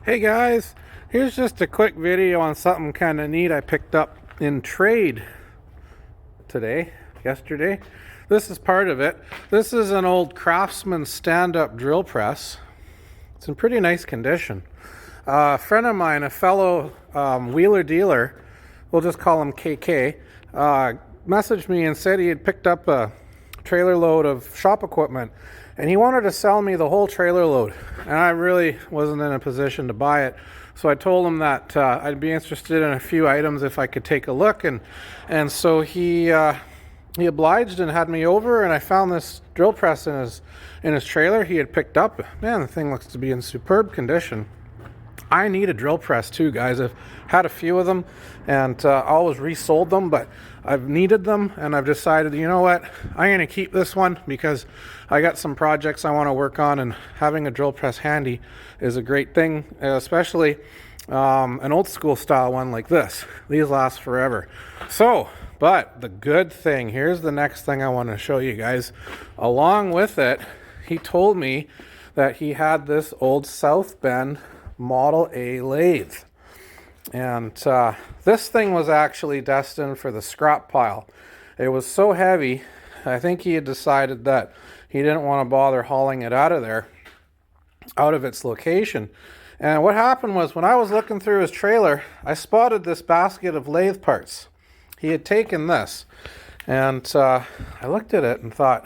Hey guys, here's just a quick video on something kind of neat I picked up in trade yesterday. This is part of it. This is an old Craftsman stand-up drill press. It's in pretty nice condition. A friend of mine, a fellow wheeler dealer, we'll just call him KK, messaged me and said he had picked up a trailer load of shop equipment and he wanted to sell me the whole trailer load, and I really wasn't in a position to buy it, so I told him that I'd be interested in a few items if I could take a look, and so he obliged and had me over, and I found this drill press in his trailer he had picked up. Man, the thing looks to be in superb condition. I need a drill press too, guys. I've had a few of them and always resold them, but I've needed them and I've decided, you know what, I'm going to keep this one because I got some projects I want to work on, and having a drill press handy is a great thing, especially an old school style one like this. These last forever. But the good thing, here's the next thing I want to show you guys. Along with it, he told me that he had this old South Bend Model A lathe, and this thing was actually destined for the scrap pile. It was so heavy, I think he had decided that he didn't want to bother hauling it out of there, out of its location. And what happened was, when I was looking through his trailer, I spotted this basket of lathe parts. He had taken this, and I looked at it and thought,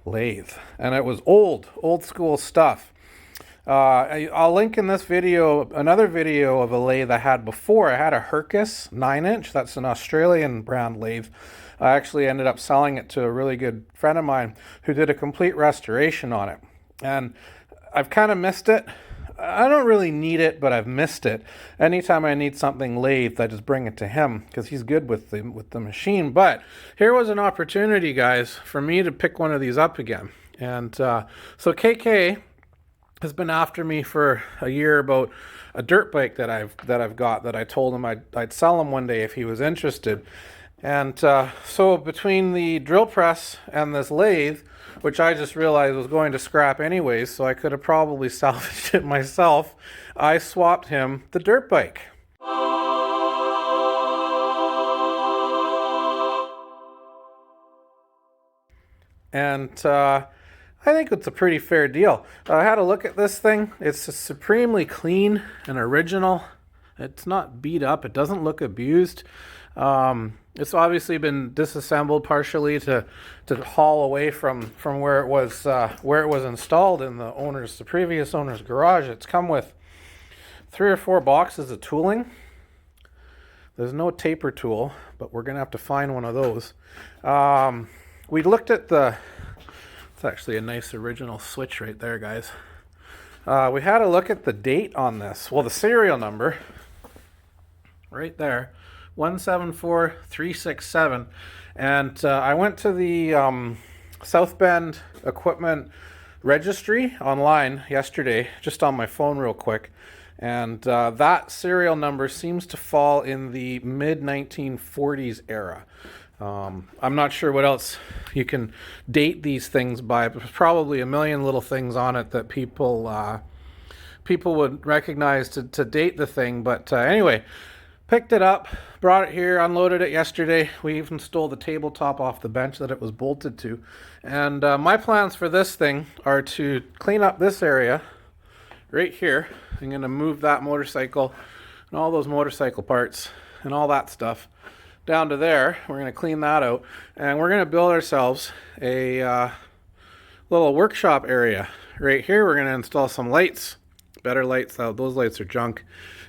lathe, and it was old school stuff. I'll link in this video another video of a lathe I had before. I had a Hercus 9-inch. That's an Australian brand lathe. I actually ended up selling it to a really good friend of mine who did a complete restoration on it. And I've kind of missed it. I don't really need it, but I've missed it. Anytime I need something lathed, I just bring it to him because he's good with the machine. But here was an opportunity, guys, for me to pick one of these up again. And so KK has been after me for a year about a dirt bike that I've got, that I told him I'd sell him one day if he was interested. And so between the drill press and this lathe, which I just realized was going to scrap anyways, so I could have probably salvaged it myself, I swapped him the dirt bike. And I think it's a pretty fair deal. I had a look at this thing. It's supremely clean and original. It's not beat up. It doesn't look abused. It's obviously been disassembled partially to haul away from where it was installed in the previous owner's garage. It's come with 3 or 4 boxes of tooling. There's no taper tool, but we're gonna have to find one of those. We looked at it's actually a nice original switch right there, guys. We had a look at the date on this. Well, the serial number right there, 174367. And I went to the South Bend Equipment Registry online yesterday, just on my phone real quick. And that serial number seems to fall in the mid-1940s era. I'm not sure what else you can date these things by. There's probably a million little things on it that people would recognize to date the thing. But anyway, picked it up, brought it here, unloaded it yesterday. We even stole the tabletop off the bench that it was bolted to. And my plans for this thing are to clean up this area right here. I'm going to move that motorcycle and all those motorcycle parts and all that stuff down to there. We're going to clean that out, and we're going to build ourselves a little workshop area right here. We're going to install some lights, better lights. Those lights are junk,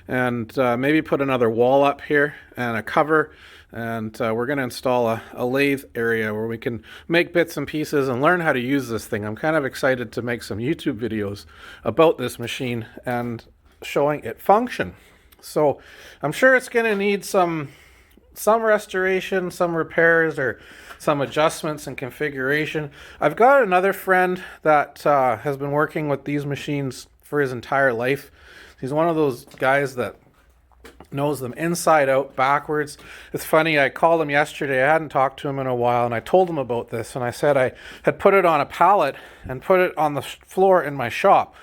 and maybe put another wall up here and a cover, and we're going to install a lathe area where we can make bits and pieces and learn how to use this thing. I'm kind of excited to make some YouTube videos about this machine and showing it function. So I'm sure it's going to need some restoration, some repairs, or some adjustments and configuration. I've got another friend that has been working with these machines for his entire life. He's one of those guys that knows them inside out, backwards. It's funny, I called him yesterday. I hadn't talked to him in a while, and I told him about this, and I said I had put it on a pallet and put it on the floor in my shop.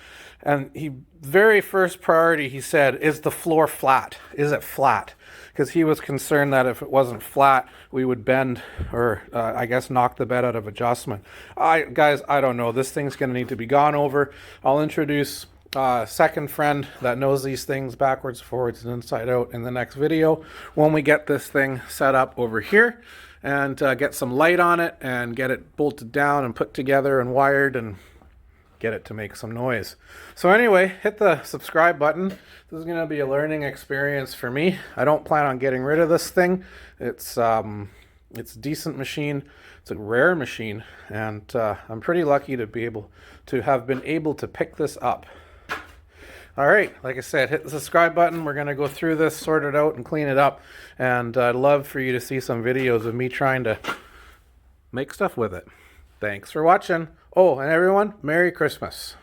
And very first priority, he said, is the floor flat? Is it flat? Because he was concerned that if it wasn't flat, we would bend or I guess knock the bed out of adjustment. Guys, I don't know. This thing's going to need to be gone over. I'll introduce a second friend that knows these things backwards, forwards, and inside out in the next video when we get this thing set up over here and get some light on it and get it bolted down and put together and wired and get it to make some noise. So anyway, hit the subscribe button. This is going to be a learning experience for me. I don't plan on getting rid of this thing. It's a decent machine. It's a rare machine, and I'm pretty lucky to have been able to pick this up. All right, like I said, hit the subscribe button. We're going to go through this, sort it out, and clean it up. And I'd love for you to see some videos of me trying to make stuff with it. Thanks for watching. Oh, and everyone, Merry Christmas.